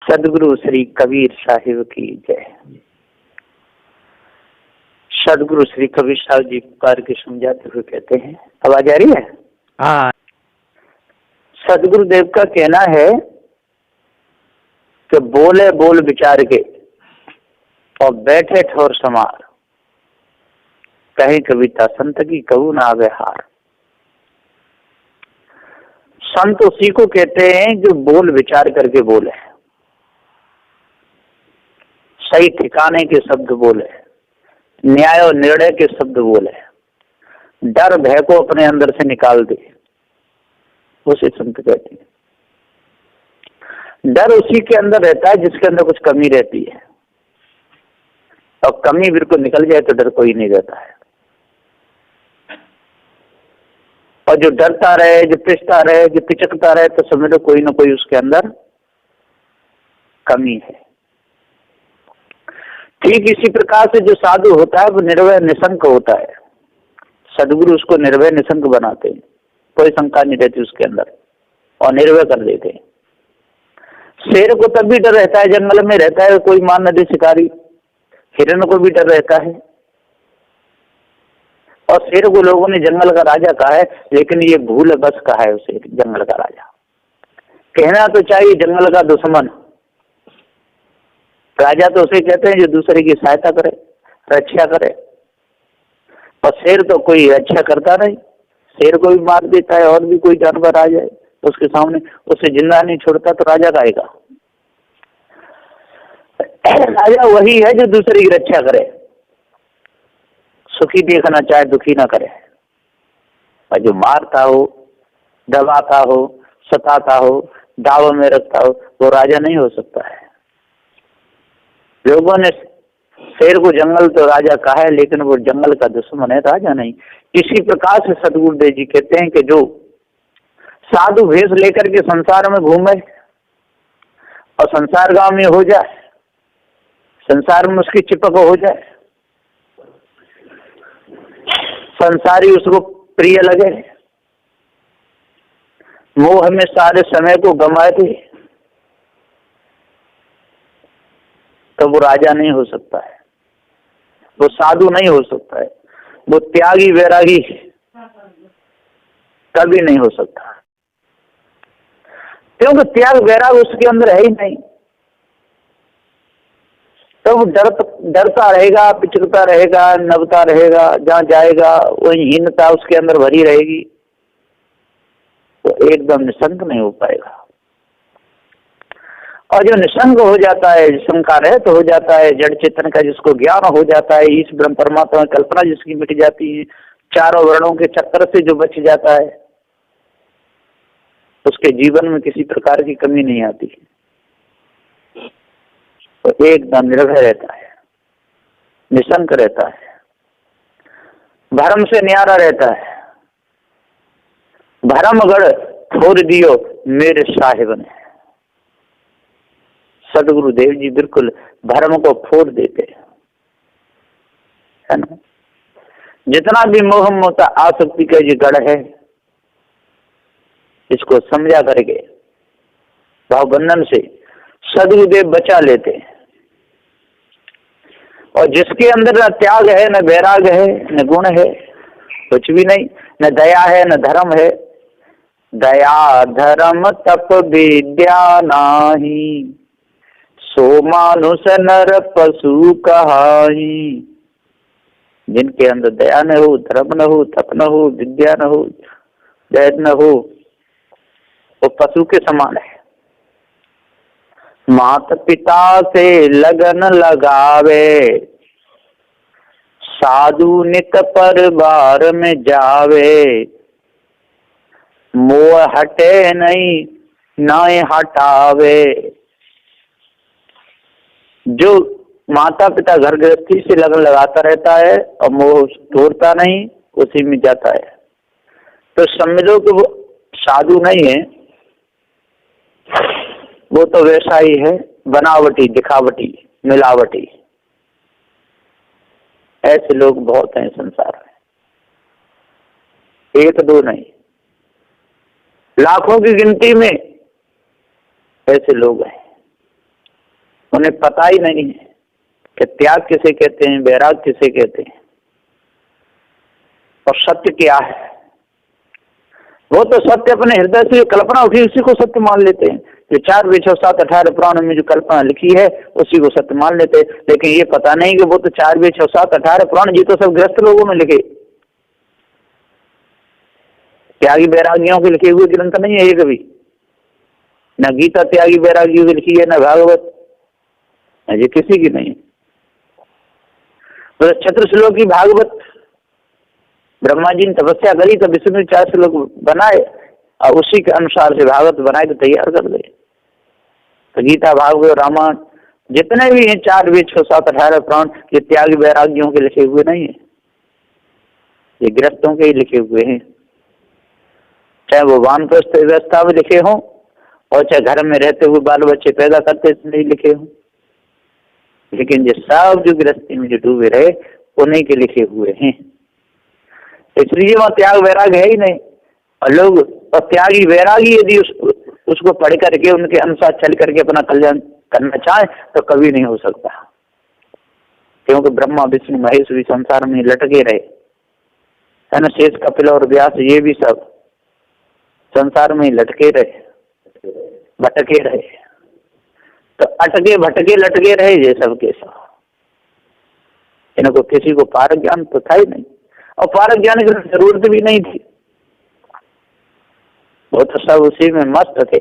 सदगुरु श्री कबीर साहिब की जय। सदगुरु श्री कबीर साहब जी पुकार के समझाते हुए कहते हैं, आवाज आ रही है? हाँ। सदगुरु देव का कहना है कि बोले बोल विचार के और बैठे ठोर समार, कहीं कविता संत की कहू ना आवे हार। संत उसी को कहते हैं जो बोल विचार करके बोले, सही ठिकाने के शब्द बोले, न्याय और निर्णय के शब्द बोले, डर भय को अपने अंदर से निकाल दे, उसे संत कहते हैं। डर उसी के अंदर रहता है जिसके अंदर कुछ कमी रहती है, और कमी बिल्कुल निकल जाए तो डर कोई नहीं रहता है। और जो डरता रहे, जो पिसता रहे, जो पिचकता रहे, तो समझ लो कोई ना कोई उसके अंदर कमी है। ठीक इसी प्रकार से जो साधु होता है वो निर्भय निशंक होता है। सदगुरु उसको निर्भय निशंक बनाते हैं, कोई शंका नहीं रहती उसके अंदर, और निर्भय कर देते हैं। शेर को तब भी डर रहता है, जंगल में रहता है, कोई मार न दे शिकारी। हिरण को भी डर रहता है, और शेर को लोगों ने जंगल का राजा कहा है, लेकिन ये भूल बस कहा है उसे जंगल का राजा। कहना तो चाहिए जंगल का दुश्मन। राजा तो उसे कहते हैं जो दूसरे की सहायता करे, रक्षा करे, और शेर तो कोई रक्षा करता नहीं, शेर को भी मार देता है। और भी कोई जानवर आ जाए उसके सामने, उसे जिंदा नहीं छोड़ता, तो राजा का आएगा। राजा वही है जो दूसरे की रक्षा करे, सुखी देखना चाहे दुखी ना करे। और जो मारता हो, दबाता हो, सताता हो, दाव में रखता हो, वो राजा नहीं हो सकता है। लोगों ने शेर को जंगल तो राजा कहा है, लेकिन वो जंगल का दुश्मन है, राजा नहीं। इसी प्रकार से सदगुरुदेव जी कहते हैं कि जो साधु भेष लेकर के संसार में घूमे और संसार गांव में हो जाए, संसार में उसकी चिपक हो जाए, संसारी उसको प्रिय लगे, मोह में सारे समय को गंवाए दे, तो वो राजा नहीं हो सकता है, वो साधु नहीं हो सकता है, वो त्यागी वैरागी कभी नहीं हो सकता, क्योंकि त्याग वैराग उसके अंदर है ही नहीं। तो वो डरता रहेगा, पिचकता रहेगा, नबता रहेगा, जहाँ जाएगा वही हीनता उसके अंदर भरी रहेगी, तो एकदम निशंक नहीं हो पाएगा। और जो निशंक हो जाता है, शंका रहित हो जाता है, जड़ चेतन का जिसको ज्ञान हो जाता है, इस ब्रह्म परमात्मा की कल्पना जिसकी मिट जाती है, चारों वर्णों के चक्कर से जो बच जाता है, उसके जीवन में किसी प्रकार की कमी नहीं आती, तो एकदम निर्भय रहता है, निशंक रहता है, भरम से न्यारा रहता है। भरमगढ़ छोड़ दियो मेरे साहिब ने। सदगुरुदेव जी बिल्कुल भरम को फोड़ देते है ना। जितना भी मोह मोता आसक्ति का ये गढ़ है, इसको समझा करके भावबंधन से सदगुरुदेव बचा लेते हैं। और जिसके अंदर न त्याग है, न वैराग है, न गुण है, कुछ भी नहीं, न दया है, न धर्म है। दया धर्म तप विद्या नाही, सो मानुष नर पशु कहाई। जिनके अंदर दया न हो, धर्म न हो, तप न हो, विद्या न हो, जय न हो, वो पशु के समान है। माता पिता से लगन लगावे, साधु नित परिवार में जावे। मोह हटे नहीं नाय हटावे। जो माता पिता घर गृहस्थी से लगन लगाता रहता है और मोह तोड़ता नहीं, उसी में जाता है, तो समझो कि वो साधु नहीं है, वो तो वैसा ही है, बनावटी, दिखावटी, मिलावटी। ऐसे लोग बहुत हैं संसार में, एक दो नहीं, लाखों की गिनती में ऐसे लोग हैं। उन्हें पता ही नहीं है कि त्याग किसे कहते हैं, वैराग किसे कहते हैं और सत्य क्या है। वो तो सत्य अपने हृदय से कल्पना उठी उसी को सत्य मान लेते हैं। जो 4 वेद 6 7 18 पुराण में जो कल्पना लिखी है उसी को सत्य मान लेते हैं। लेकिन ये पता नहीं कि वो तो 4 वेद 6 7 18 पुराण जी तो सब ग्रस्त लोगों ने लिखे, त्यागी वैरागियों के लिखे हुए ग्रंथ नहीं है ये कभी। न गीता त्यागी वैरागियों की लिखी है, न भागवत, ये किसी की नहीं। तो चतुर्श्लोक की भागवत ब्रह्मा जी ने तपस्या करी तो विष्णु 4 श्लोक बनाए और उसी के अनुसार से भागवत बनाए तो तैयार कर दे। तो गीता भागवत रामायण जितने भी हैं 4 वेद 6 7 18 पुराण ये त्यागी वैरागियों के लिखे हुए नहीं है, ये गृहस्थों के ही लिखे हुए हैं। चाहे वो वानप्रस्थ व्यवस्था में लिखे हों और चाहे घर में रहते हुए बाल बच्चे पैदा करते नहीं लिखे हों, लेकिन ये सब जो गृहस्थी में जो डूबे रहे उन्हीं के लिखे हुए हैं। इसलिए वहाँ त्याग वैराग है ही नहीं। और लोग और त्यागी वैरागी यदि उसको पढ़ करके उनके अनुसार चल करके अपना कल्याण करना चाहे तो कभी नहीं हो सकता, क्योंकि ब्रह्मा विष्णु महेश भी संसार में लटके रहे है ना। शेष कपिल और व्यास ये भी सब संसार में लटके रहे, भटके रहे, तो अटके भटके लटके रहे ये सब के सब। इनको किसी को पारक ज्ञान तो था ही नहीं और पारक ज्ञान की जरूरत भी नहीं थी, वो तो सब उसी में मस्त थे।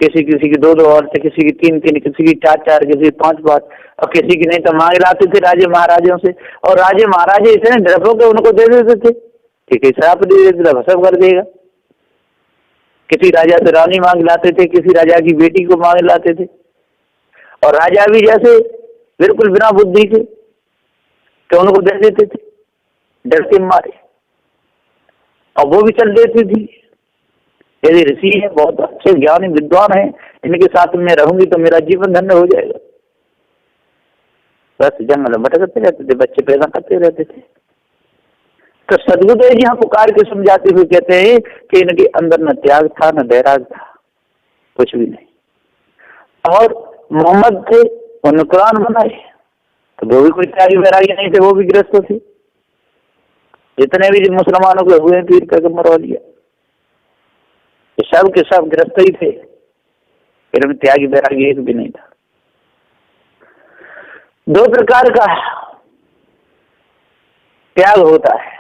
किसी किसी की 2 औरतें, किसी की 3 किसी की 4 किसी की 5 और किसी की नहीं तो मांग लाते थे राजे महाराजों से। और राजे महाराजे इतने डरपोक उनको दे देते थे कि कैसे आप दे देते भसम कर देगा। किसी राजा से रानी मांग लाते थे, किसी राजा की बेटी को मांग लाते थे, और राजा भी जैसे बिल्कुल बिना बुद्धि के तो उनको दे देते थे डर के मारे, और वो भी चल देती थी। यदि ऋषि है, बहुत अच्छे ज्ञानी विद्वान है, इनके साथ में रहूंगी तो मेरा जीवन धन्य हो जाएगा, बस जंगल में भटकते रहते थे, बच्चे पैदा करते रहते थे। तो सदगुरुदेव जी यहाँ पुकार के समझाते हुए कहते हैं कि इनके अंदर न त्याग था न वैराग था, कुछ भी नहीं। और मोहम्मद थे, उन्होंने कुरान बनाए तो वो भी कोई त्यागी वैरागी नहीं थे, वो भी गृहस्थ थे। जितने भी मुसलमानों के हुए पीर का मरवा दिया, सब के सब गृहस्थ ही थे, इनमें त्यागी वैरागी एक भी नहीं था। 2 प्रकार का त्याग होता है।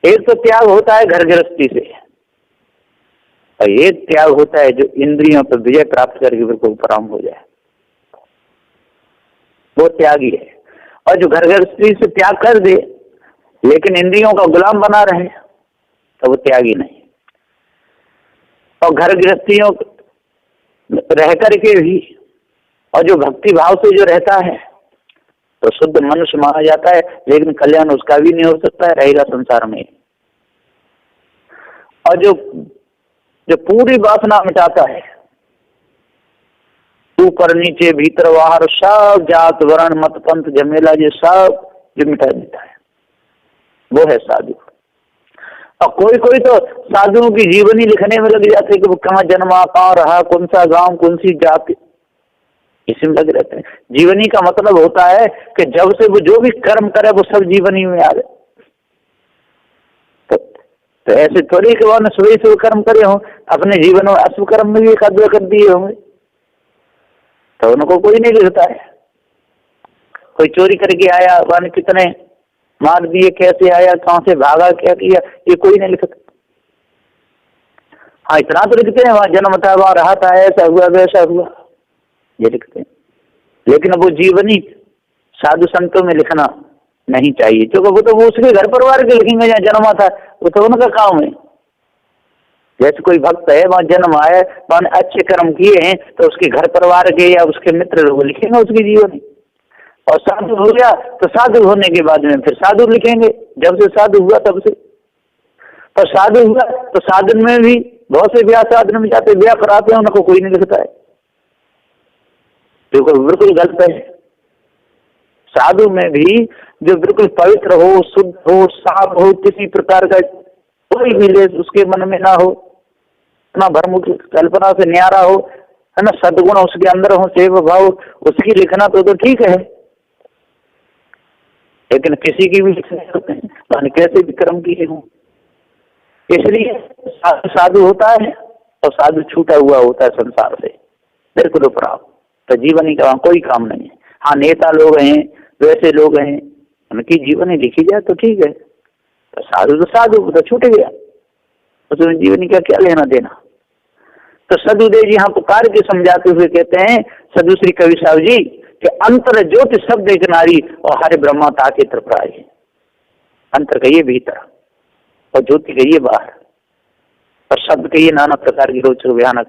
एक तो त्याग होता है घर गृहस्थी से, और एक त्याग होता है जो इंद्रियों पर विजय प्राप्त करके बिल्कुल उपराम हो जाए, वो त्यागी है। और जो घर गृहस्थी से त्याग कर दे लेकिन इंद्रियों का गुलाम बना रहे तो वो त्यागी नहीं। और घर गृहस्थियों रह करके भी और जो भक्ति भाव से जो रहता है तो शुद्ध मनुष्य माना जाता है, लेकिन कल्याण उसका भी नहीं हो सकता है, रहेगा संसार में। और जो पूरी वासना मिटाता है, ऊपर नीचे भीतर बाहर सब जात वर्ण मत पंथ झमेला जो सब जो मिटा देता है, वो है साधु। और कोई कोई तो साधुओं की जीवनी लिखने में लग जाते कि वो कहाँ जन्मा, कहाँ रहा, कौन सा गांव, कौन सी जाति, इसी में लगे रहते हैं। जीवनी का मतलब होता है कि जब से वो जो भी कर्म करे वो सब जीवनी में आ जाए। तो ऐसे थोड़ी कि वो सुबह से कर्म करे हों, अपने जीवन में अशुभ कर्म में भी एक आध कर दिए होंगे, तो उनको कोई नहीं लिखता है। कोई चोरी करके आया, वन कितने मार दिए, कैसे आया, कहां से भागा, क्या किया, ये कोई नहीं लिखता। हाँ इतना तो लिखते हैं वहां जन्म था, वहां रहा था, ऐसा हुआ वैसा हुआ, ये लिखते हैं। लेकिन वो जीवनी साधु संतों में लिखना नहीं चाहिए, क्योंकि वो उसके घर परिवार के लिखेंगे जहाँ जन्मा था, वो तो उनका काम है। जैसे कोई भक्त है वहां जन्म आया, वहां अच्छे कर्म किए हैं तो उसके घर परिवार के या उसके मित्र लोग लिखेंगे उसकी जीवनी। और साधु हो गया तो साधु होने के बाद में फिर साधु लिखेंगे, जब से साधु हुआ तब से। पर साधु हुआ तो साधन में भी बहुत से ब्याह साधन में जाते ब्याह कराते हैं, उनको कोई नहीं लिखता है, क्योंकि बिल्कुल गलत है। साधु में भी जो बिल्कुल पवित्र हो, शुद्ध हो, साफ हो, किसी प्रकार का कोई मिले उसके मन में ना हो, इतना भरमुख कल्पना से न्यारा हो, है ना, सद्गुण उसके अंदर हो, सेवा भाव उसकी लिखना तो ठीक है, लेकिन किसी की भी लिख नहीं होते हैं, तो कैसे विक्रम किए हों। इसलिए साधु होता है और साधु छूटा हुआ होता है संसार से, बिल्कुल उपराम, तो जीवन ही का कोई काम नहीं है। हाँ, नेता लोग हैं, वैसे लोग हैं, उनकी जीवनी लिखी जाए तो ठीक है, तो साधु तो छूट गया, उसमें जीवनी का क्या लेना देना। तो सदुदेव जी यहाँ पुकार के समझाते हुए कहते हैं, सदु श्री कवि साहब जी कि अंतर ज्योति शब्द एक नारी और हरे ब्रह्मा ताके त्रिपुरारी। अंतर कहिए भीतर और ज्योति कहिए बाहर, और शब्द कहिए नाना प्रकार की रोचक भयानक,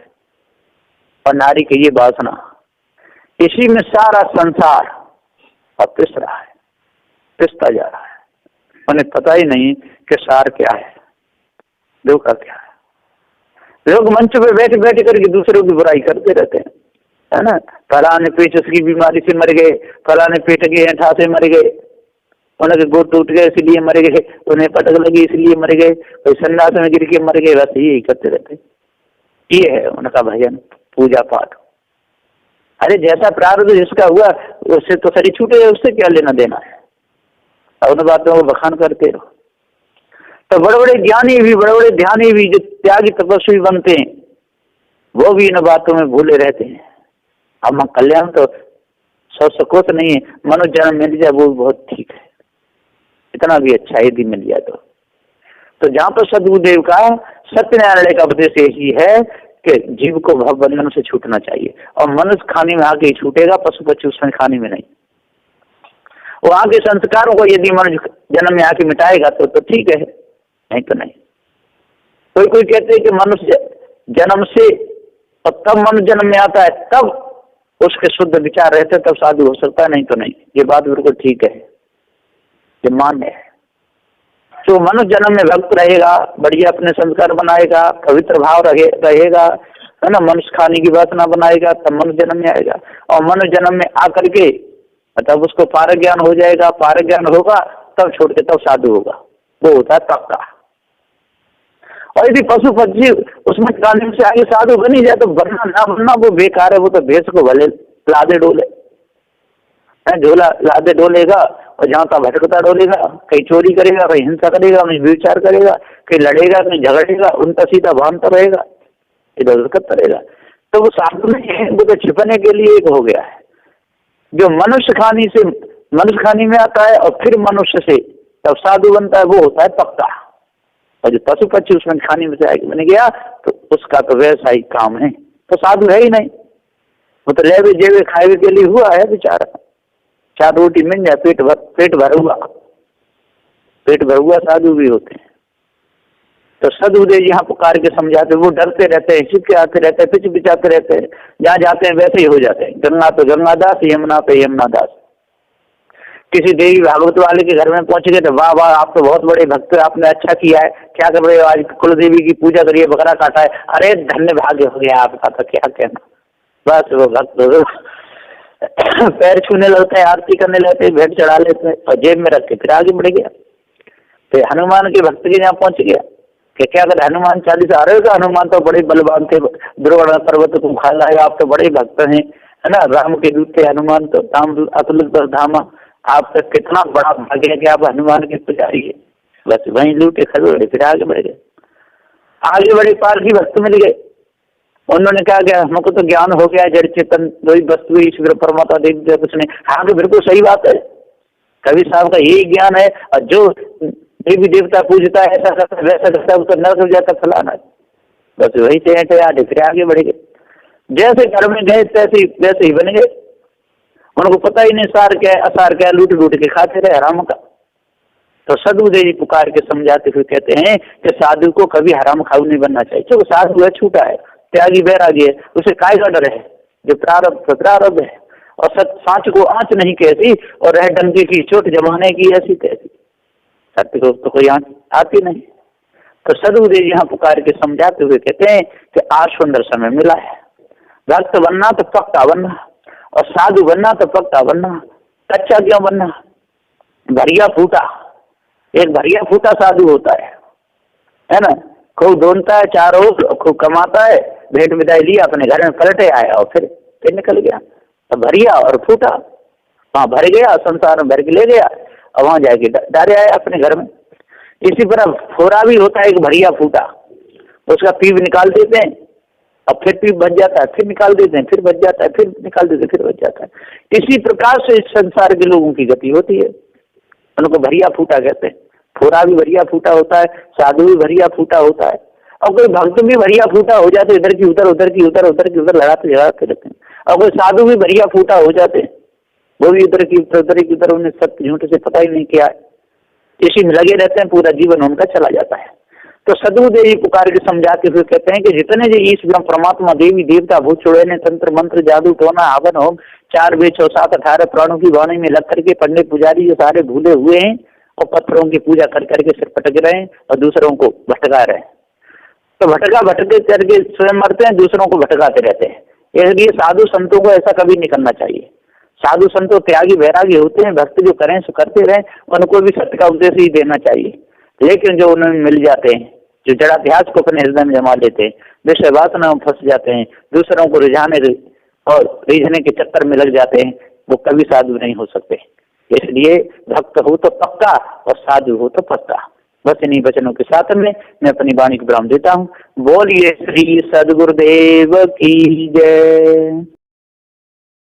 और नारी कहिए वासना। इसी में सारा संसार अब पिस रहा है, पिसता जा रहा है, उन्हें पता ही नहीं कि सार क्या है, धोखा क्या है। लोग मंच पे बैठ बैठ करके दूसरों की बुराई करते रहते हैं, है ना, फलाने पेट उसकी बीमारी से मर गए, फलाने पेट के ऐठा से मर गए, उनके गोद टूट गए इसलिए मर गए, उन्हें पटक लगी इसलिए मर गए, कोई संन्यास में गिर के मर गए, बस यही करते रहते। ये है उनका भजन पूजा पाठ। अरे जैसा प्रारब्ध जिसका हुआ उससे तो शरीर छूटे, उससे क्या लेना देना है, और उन बातों को बखान करते रहो। तो बड़े बड़े ज्ञानी भी, बड़े बड़े ध्यानी भी, जो त्यागी तपस्वी बनते हैं, वो भी इन बातों में भूले रहते हैं। अब कल्याण तो सकोच नहीं है, मनुष्य जन्म मिल जाए वो बहुत ठीक है, इतना भी अच्छा यदि मिल जाए तो जहाँ पर सदगुरुदेव का सत्यनारायण का उपदेश यही है कि जीव को भव बंधन से छूटना चाहिए, और मनुष्य खाने में आके ही छूटेगा, पशु पक्षी उसमें खाने में नहीं। वो आगे संस्कारों को यदि मनुष्य जन्म में आके मिटाएगा तो ठीक है, नहीं तो नहीं। कोई कहते हैं कि मनुष्य जन्म से और तब मनुष्य जन्म में आता है, तब उसके शुद्ध विचार रहते तब साधु हो सकता है, नहीं तो नहीं। ये बात बिल्कुल ठीक है, ये मान्य है। तो मनुष्य जन्म में भक्त रहेगा, बढ़िया अपने संस्कार बनाएगा, पवित्र भाव रहेगा, है ना, मनुष्य खाने की वासना बनाएगा, तब मनुष्य जन्म में आएगा। और मनुष्य जन्म में आकर के तब उसको पारक ज्ञान हो जाएगा, पारक ज्ञान होगा तब छोड़ के तब साधु होगा, वो होता है पक्का। और यदि पशु पक्षी उसमें कानून से आगे साधु बनी जाए तो बनना ना बनना वो बेकार है, वो तो भैंस को भले लादे डोले, झोला लादे डोलेगा, और जहाँ का भटकता डोलेगा, कहीं चोरी करेगा, कहीं हिंसा करेगा, कहीं व्यभिचार करेगा, कहीं लड़ेगा, कहीं झगड़ेगा, उनका सीधा भानता रहेगा, इधर उधर करता रहेगा। तो वो साधु नहीं है, वो तो छिपने के लिए एक हो गया है। जो मनुष्य खानी में आता है और फिर मनुष्य से तब साधु बनता है, वो होता है पक्का। और जो पशु पक्षी उसमें खाने में से बन गया तो उसका तो वैसा ही काम है, तो साधु है ही नहीं। वो तो लेवे जेवे खाए के लिए हुआ है बेचारा, 4 रोटी मिल जाए पेट भर हुआ साधु भी होते हैं। तो सदगुरुदेव यहाँ पुकार के समझाते, वो डरते रहते हैं, छिपके आते रहते हैं, पिच पिचाते रहते हैं, जहाँ जाते हैं वैसे ही हो जाते हैं। गंगा तो गंगादास, यमुना पे यमुनादास। किसी देवी भागवत वाले के घर में पहुंच गए तो वाह वाह आप तो बहुत बड़े भक्त हैं, आपने अच्छा किया है, क्या कर रहे हो आज, कुल देवी की पूजा करिए, बकरा काटा है, अरे धन्य भाग्य हो गया आपका, तो क्या कहना। बस वो भक्त पैर छूने लगते हैं, आरती करने लगते हैं, भेंट चढ़ा लेते हैं और जेब में रख के फिर आगे बढ़ गया। तो हनुमान के भक्त के यहाँ पहुंच गया कि क्या कर हनुमान 40 आ रहे हो, हनुमान तो बड़े बलवान थे, दुर्गण पर्वत को खा लाए, आप तो बड़े भक्त हैं, है ना, राम के दूत थे हनुमान, तो राम अतुलित धामा, आपका कितना बड़ा भाग्य है कि आप हनुमान के पुजारी है। बस वहीं लूटे खड़े फिर आगे बढ़ गए, आगे बड़े पारसी भक्त मिल गए। उन्होंने कहा कि हमको तो ज्ञान हो गया, जड़ चेतन दो ही वस्तु ईश्वर परमात्मा देख दिया कुछ नहीं। हाँ तो बिल्कुल सही बात है, कवि साहब का यही ज्ञान है, और जो देवी देवता पूजता है ऐसा करता है वैसा करता है, उसका नर्क हो जाता फलाना। बस वही थे आगे फिर आगे बढ़ गए, जैसे घर में गए वैसे ही बन गए। उनको पता ही नहीं सार क्या है असार क्या, लूट लूट के खाते रहे हराम का। तो सदगुरुदेव जी पुकार के समझाते हुए कहते हैं कि साधु को कभी हराम खाऊ नहीं बनना चाहिए। जो साधु है छूटा है, त्यागी बैरागी है, उसे काय का डर है, जो प्रारब्ध है, और सांच को आंच नहीं कहती, और रह डंके की चोट जमाने की ऐसी कहती, सत्य को तो कोई आंच आती नहीं। तो सदगुरुदेव यहाँ पुकार के समझाते हुए कहते हैं कि आज सुंदर समय मिला है, भक्त बनना तो पक्का बनना, और साधु बनना तो पक्का बनना। कच्चा क्यों बनना, भरिया फूटा, एक भरिया फूटा साधु होता है ना, खूब ढूंढता है चारों, खूब कमाता है, भेंट विदाई लिया, अपने घर में पलटे आया और फिर निकल गया। अब भरिया और फूटा, वहां भर गया, संसार में भर के ले गया और वहां जाके डाले आया अपने घर में। इसी तरह फोरा भी होता है, एक भरिया फूटा, उसका पीप निकाल देते हैं और फिर पीप बच जाता है, फिर निकाल देते हैं, फिर बच जाता है, फिर निकाल देते हैं, फिर बच जाता है। इसी प्रकार से इस संसार के लोगों की गति होती है, उनको भरिया फूटा कहते हैं। फोरा भी भरिया फूटा होता है, साधु भी भरिया फूटा होता है, और कोई भक्त भी भरिया फूटा हो जाते, इधर की उधर, उधर की उधर, उधर की उधर लड़ाते रहते हैं। और कोई साधु भी भरिया फूटा हो जाते, वो भी इधर की उधर, उधर की उधर, उन्हें सत्य झूठ से पता ही नहीं क्या है, इसी में लगे रहते हैं, पूरा जीवन उनका चला जाता है। तो सदगुरु देव जी पुकार के समझाते हुए कहते हैं कि जितने जी ईश ब्रह्म परमात्मा देवी देवता भूत चुड़े ने तंत्र मंत्र जादू टोना हवन होम 4 वेद 6 7 18 प्राणों की वाणी में लग करके पंडित पुजारी जो सारे भूले हुए हैं और पत्थरों की पूजा कर करके सिर पटक रहे हैं और दूसरों को भटका रहे हैं। तो भटके करके स्वयं मरते हैं, दूसरों को भटकाते रहते हैं। इसलिए साधु संतों को ऐसा कभी नहीं करना चाहिए। साधु संतों त्यागी वैरागी होते हैं, भक्त जो करें सो करते रहें, उनको भी सत्य का उपदेश ही देना चाहिए। लेकिन जो उन्हें मिल जाते हैं, जो जड़ाभ्यास को अपने हृदय में जमा लेते हैं, विषय वासना में फंस जाते हैं, दूसरों को रिझाने और रिझने के चक्कर में लग जाते हैं, वो कभी साधु नहीं हो सकते। इसलिए भक्त हो तो पक्का और साधु हो तो पक्का। बस इन्हीं वचनों के साथ में मैं अपनी वाणी को विराम देता हूँ। बोलिए श्री सद्गुरुदेव की जय।